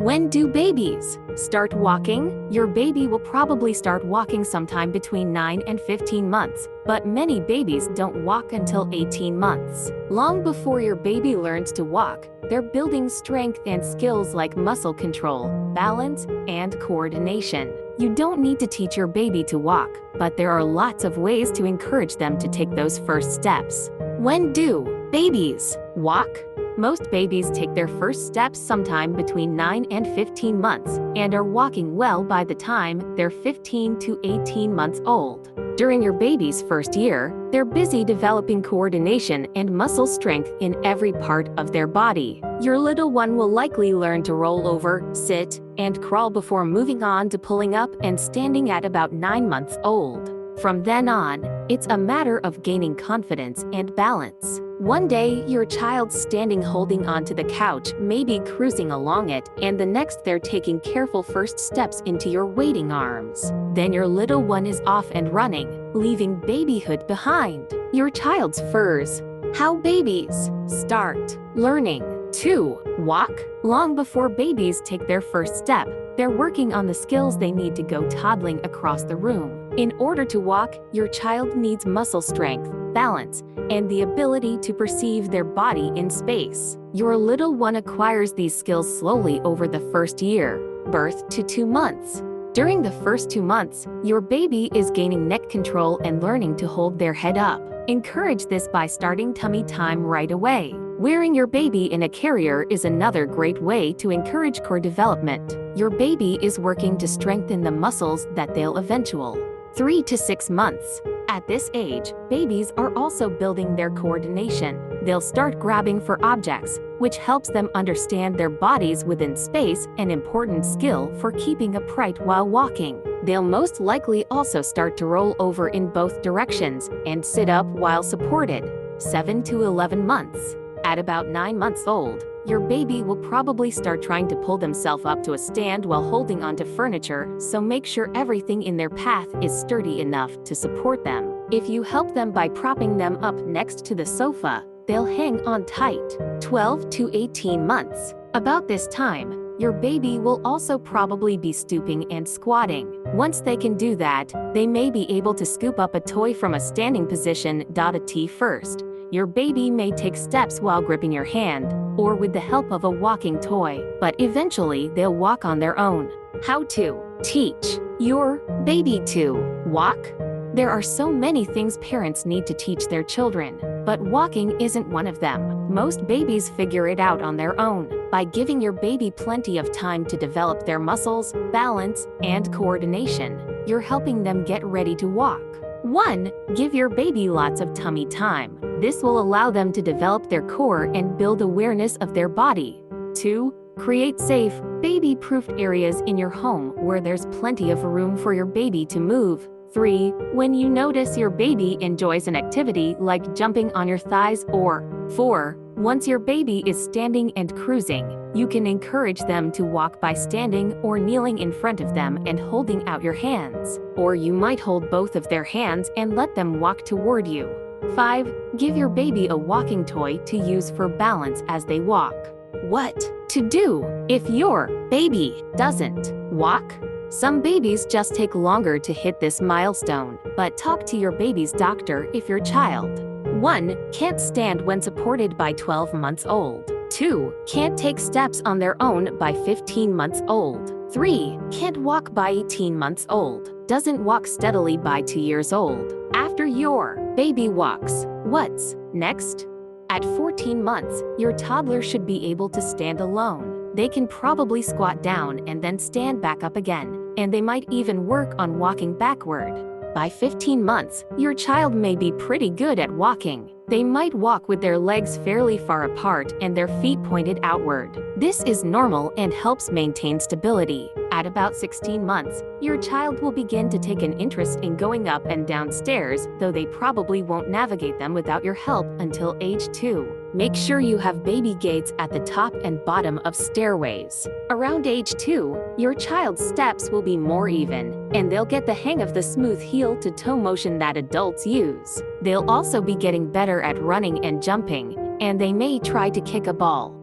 When do babies start walking? Your baby will probably start walking sometime between 9 and 15 months, but many babies don't walk until 18 months. Long before your baby learns to walk, they're building strength and skills like muscle control, balance, and coordination. You don't need to teach your baby to walk, but there are lots of ways to encourage them to take those first steps. When do babies walk? Most babies take their first steps sometime between 9 and 15 months and are walking well by the time they're 15 to 18 months old. During your baby's first year, they're busy developing coordination and muscle strength in every part of their body. Your little one will likely learn to roll over, sit, and crawl before moving on to pulling up and standing at about 9 months old. From then on, it's a matter of gaining confidence and balance. One day, your child's standing holding onto the couch, maybe cruising along it, and the next they're taking careful first steps into your waiting arms. Then your little one is off and running, leaving babyhood behind. Your child's first. How babies start learning to walk. Long before babies take their first step, they're working on the skills they need to go toddling across the room. In order to walk, your child needs muscle strength, balance, and the ability to perceive their body in space. Your little one acquires these skills slowly over the first year, birth to 2 months. During the first 2 months, your baby is gaining neck control and learning to hold their head up. Encourage this by starting tummy time right away. Wearing your baby in a carrier is another great way to encourage core development. Your baby is working to strengthen the muscles that they'll eventually. 3 to 6 months. At this age, babies are also building their coordination. They'll start grabbing for objects, which helps them understand their bodies within space, an important skill for keeping upright while walking. They'll most likely also start to roll over in both directions and sit up while supported. 7 to 11 months. At about 9 months old, your baby will probably start trying to pull themselves up to a stand while holding onto furniture, so make sure everything in their path is sturdy enough to support them. If you help them by propping them up next to the sofa, they'll hang on tight. 12 to 18 months. About this time, your baby will also probably be stooping and squatting. Once they can do that, they may be able to scoop up a toy from a standing position. A T first. Your baby may take steps while gripping your hand, or with the help of a walking toy, but eventually they'll walk on their own. How to teach your baby to walk? There are so many things parents need to teach their children, but walking isn't one of them. Most babies figure it out on their own. By giving your baby plenty of time to develop their muscles, balance, and coordination, you're helping them get ready to walk. 1. Give your baby lots of tummy time. This will allow them to develop their core and build awareness of their body. 2. Create safe, baby-proofed areas in your home where there's plenty of room for your baby to move. 3. When you notice your baby enjoys an activity like jumping on your thighs. Or 4. Once your baby is standing and cruising, you can encourage them to walk by standing or kneeling in front of them and holding out your hands. Or you might hold both of their hands and let them walk toward you. 5. Give your baby a walking toy to use for balance as they walk. What to do if your baby doesn't walk? Some babies just take longer to hit this milestone, but talk to your baby's doctor if your child 1. Can't stand when supported by 12 months old. 2. Can't take steps on their own by 15 months old. 3. Can't walk by 18 months old. Doesn't walk steadily by 2 years old. After your baby walks, what's next? At 14 months, your toddler should be able to stand alone. They can probably squat down and then stand back up again, and they might even work on walking backward. By 15 months, your child may be pretty good at walking. They might walk with their legs fairly far apart and their feet pointed outward. This is normal and helps maintain stability. At about 16 months, your child will begin to take an interest in going up and down stairs, though they probably won't navigate them without your help until age 2. Make sure you have baby gates at the top and bottom of stairways. Around age 2, your child's steps will be more even, and they'll get the hang of the smooth heel-to-toe motion that adults use. They'll also be getting better at running and jumping, and they may try to kick a ball.